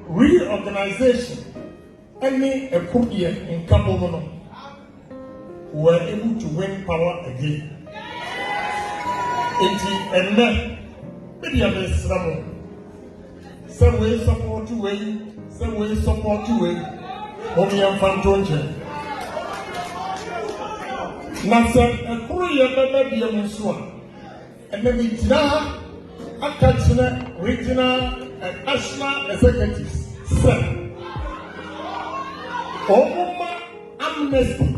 reorganization, any a Kwakye in Kabomono were able to win power again. And then, maybe I'm a Sramo. Some way support you, some way support you, only I'm from Tonja. Now, sir, a Korea baby, I'm and then the regional and national executives said, Obama amnesty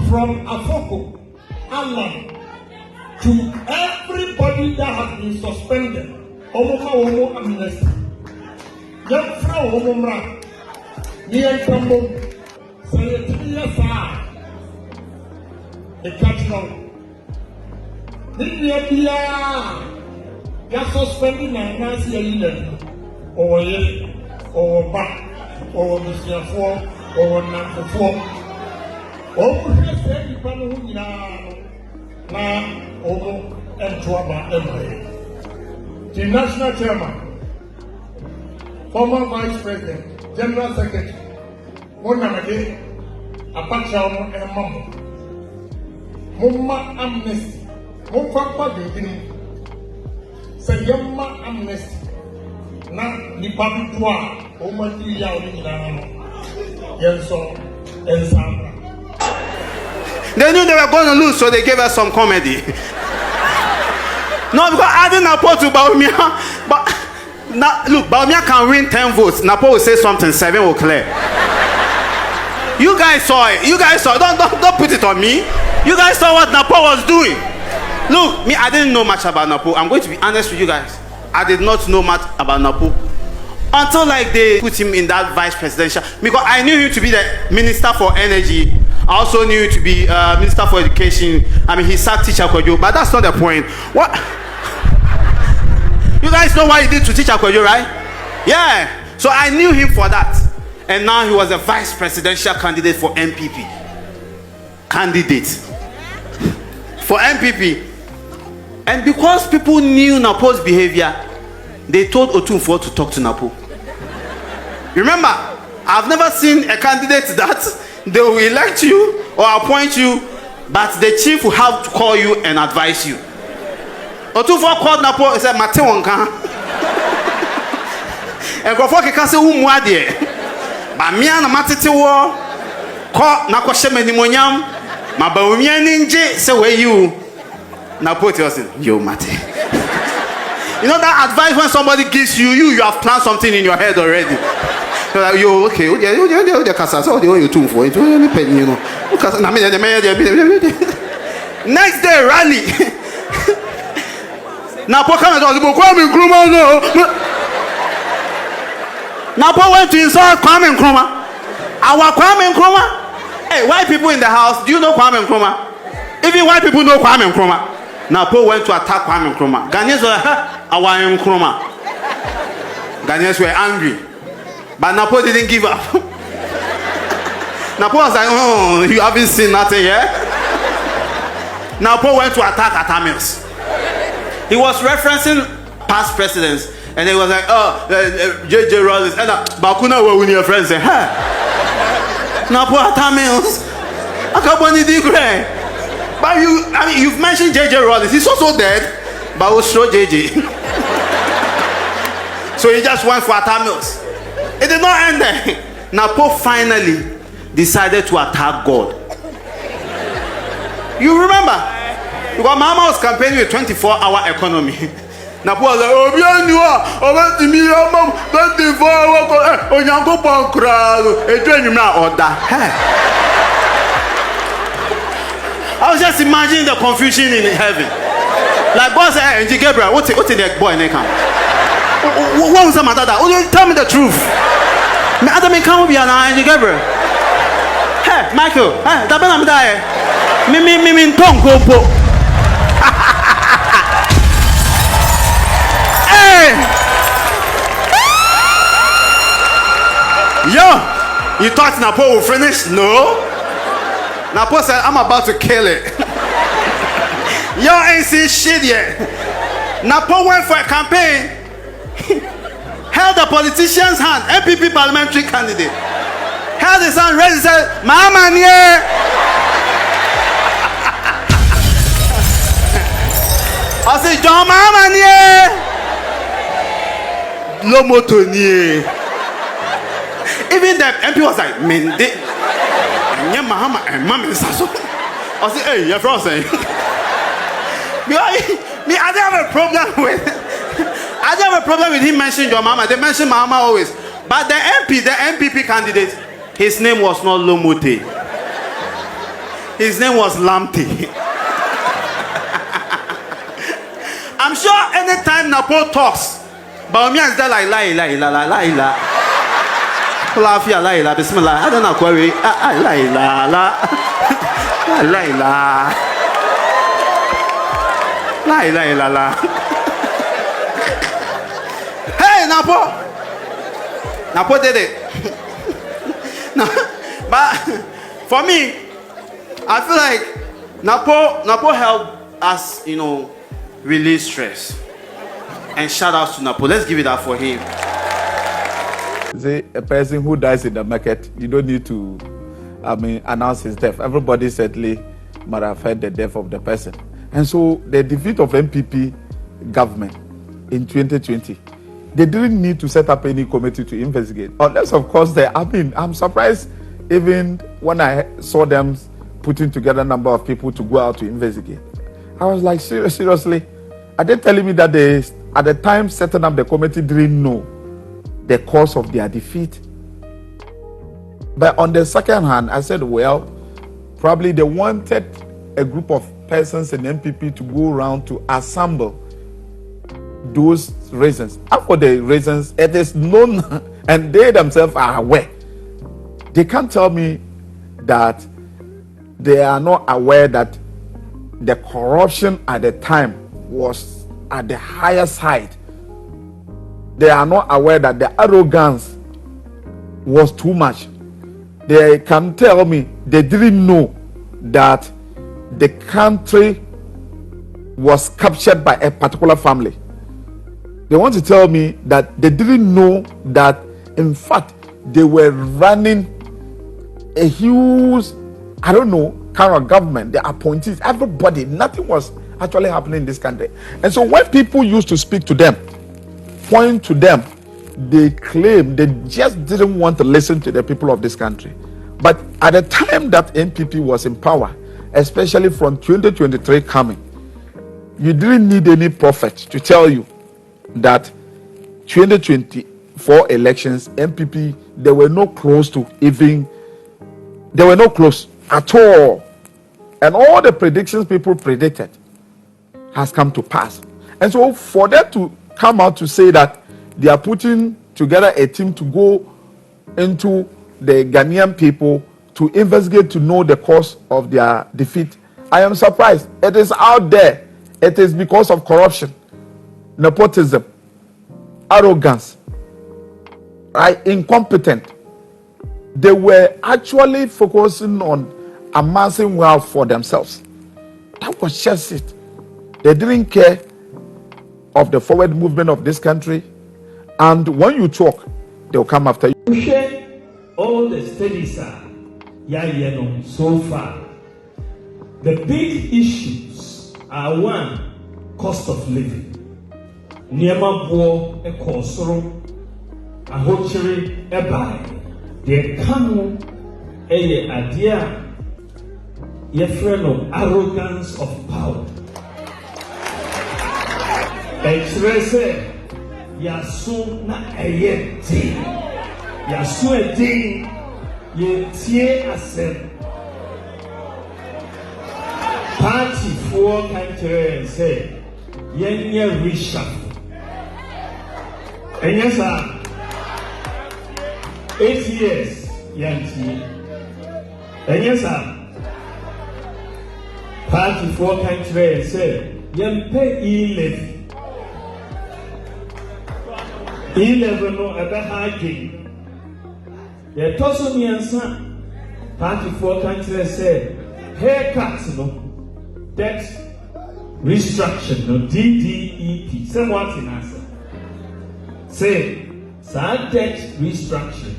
from Afoko, Allah, to everybody that has been suspended. Obama amnesty. Young Frau Obama, near Tambo, say it to me, the catch-all. India, you are suspending and Nancy or back, or Mr. Four, or Napo 4. Oh, yes, everybody who now, and Tuaba everywhere. The national chairman, former vice president, general secretary, one again, Apache and Mamma. Mumma amnesty. Mumma beginning. Say Yamma amnesty. Na Nipabi Tua, Oma Tia, Yenso, and Sandra. They knew they were going to lose, so they gave us some comedy. No, because adding Napo to Baumia, but now, look, Baumia can win 10 votes. Napo will say something, 7 will clear. You guys saw it. You guys saw it. Don't put it on me. You guys saw what Napo was doing. Look, me, I didn't know much about Napo. I'm going to be honest with you guys. I did not know much about Napo until like they put him in that vice presidential, because I knew him to be the minister for energy. I also knew him to be minister for education. I mean, he sat teacher Kojo, but that's not the point. What? You guys know what he did to teacher Kojo, right? Yeah. So I knew him for that. And now he was a vice presidential candidate for NPP. Candidate for NPP. And because people knew Napo's behavior, they told Otunfo to talk to Napo. Remember, I've never seen a candidate that they will elect you or appoint you, but the chief will have to call you and advise you. Otunfo called Napo and said, Mate Wonka. And Kwakye can say, Umwade. But me and Matete war, call Nako Shemeni Monyam, Mabawumia Ninja, say where you. Napo tells him, yo, Mate. You know that advice when somebody gives you, you have planned something in your head already. You're like, yo, okay, next day, rally. Napo went to insult Kwame Nkrumah. Our Kwame Nkrumah. Hey, white people in the house, do you know Kwame Nkrumah? Even white people know Kwame Nkrumah. Napo went to attack Kwame Nkrumah. Ghanaians were our Nkrumah. Ghanaians were angry. But Napo didn't give up. Napo was like, oh, you haven't seen nothing yet? Napo went to attack Atamils. He was referencing past presidents. And he was like, oh, J.J. Rollins. And Bakuna were with your friends. Say, huh? Napo Atamils. Akaboni Digre. But you've mentioned J.J. Rollins. He's also dead. But we'll show J.J. So he just went for Atamils. It did not end there. Napo finally decided to attack God. You remember? Because Mahama was campaigning with 24-hour economy. Napo was like, oh, bien, you are. Oh, that's me, mom. 24 hours. Oh, you go pon crowd. I was just imagining the confusion in heaven. Like, God said, hey, Gabriel, what's in the boy? What was the matter? Tell me the truth. Me Adam can't be an angel, Gabriel. Hey, Michael. Hey, that I'm dying. Me tongue go po. Hey. Yo, you thought Napo will finish? No. Napo said, I'm about to kill it. Yo ain't seen shit yet. Napo went for a campaign. held the politician's hand, NPP parliamentary candidate, held his hand, raised his hand, Mahama niye. I said, John Mahama niye. Lomoto niye. Even the MP was like, Mende, Mahama and Mama Sasso. I said, hey, you're frozen. Me, I don't have a problem with. I don't have a problem with him mentioning your mama. They mention Mahama always. But the MPP candidate, his name was not Lomote. His name was Lamte. I'm sure anytime Napo talks, but me is there like la. Afia la bismillah. I don't know query. La. Hey, Napo did it. No, but for me, I feel like Napo helped us, release stress. And shout out to Napo. Let's give it up for him. Say a person who dies in the market, you don't need to, announce his death. Everybody certainly might have heard the death of the person. And so the defeat of MPP government in 2020, they didn't need to set up any committee to investigate. Unless, of course, I'm surprised even when I saw them putting together a number of people to go out to investigate. I was like, seriously? Are they telling me that they, at the time setting up the committee, didn't know the cause of their defeat? But on the second hand, I said, well, probably they wanted a group of persons in MPP to go around to assemble those reasons. And for the reasons, it is known, and they themselves are aware. They can't tell me that they are not aware that the corruption at the time was at the higher side. They are not aware that the arrogance was too much. They can tell me they didn't know that the country was captured by a particular family. They want to tell me that they didn't know that, in fact, they were running a huge, kind of government, the appointees, everybody. Nothing was actually happening in this country. And so when people used to speak to them, point to them, they claim they just didn't want to listen to the people of this country. But at the time that NPP was in power, especially from 2023 coming, you didn't need any prophet to tell you that 2024 elections, NPP, they were not close at all. And all the predictions people predicted has come to pass. And so for them to come out to say that they are putting together a team to go into the Ghanaian people to investigate to know the cause of their defeat, I am surprised. It is out there. It is because of corruption, nepotism, arrogance, right? Incompetent. They were actually focusing on amassing wealth for themselves. That was just it. They didn't care of the forward movement of this country. And when you talk, they'll come after you. All the studies are so far. The big issues are one, cost of living. Niema bo e kosoro, ahochiri e bai. The kanu eye adia ye friend of arrogance of power. Expresse yasu na eyeti. Yasu edi ye tie asem. Party for country say yenye reshuffle. And yes, sir, 8 years, Yanti. And yes, sir, party for country say Yampe 11 no ever hagi. Ye toso mi ansa party for country say haircuts no debt restructuring no DDEP. Say what in answer? Say debt restructuring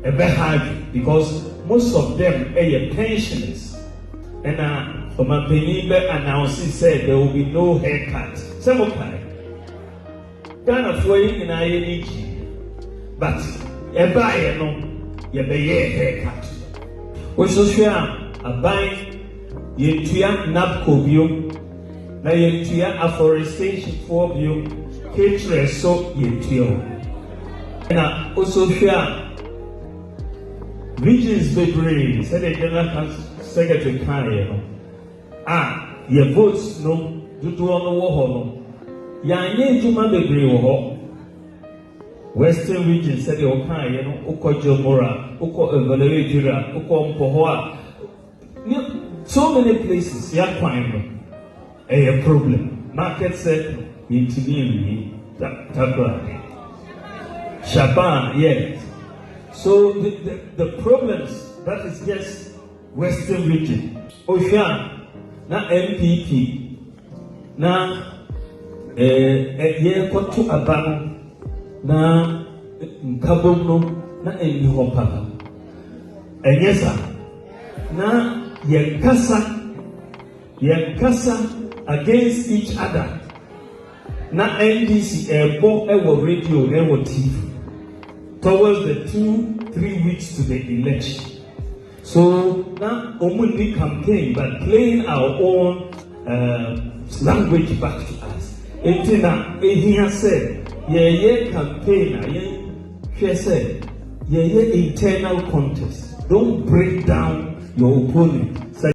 a bit hard because most of them are pensioners. And Omapeni announced said there will be no haircut. Some okay. Ghana flowing in ING, but a buyer no, you may haircut. We shall share a buy Yentua Napo view, na Yentua afforestation for view, catering so Yentua. And also share regions Bebre, said the General Secretary Kanye. Your votes no, do to on the war. Yanye Juma Bebre wo Western region said the Okaya, Oko Jomora, Oko Evaluatora, Oko Mpohoa. So many places, a problem. Market set into Tabra. Shaban, yes. So the problems, that is just Western region. Ocean, na NPP, na kotu abano, na nkabono, na enihopaka. Enyesa, na Yankasa against each other. Na NDC ebo ewo radio ewo TV towards the 2-3 weeks to the election. So now only campaign but playing our own language back to us. Etina ehia said ye campaigner ye said ye internal contest. Don't break down your opponent.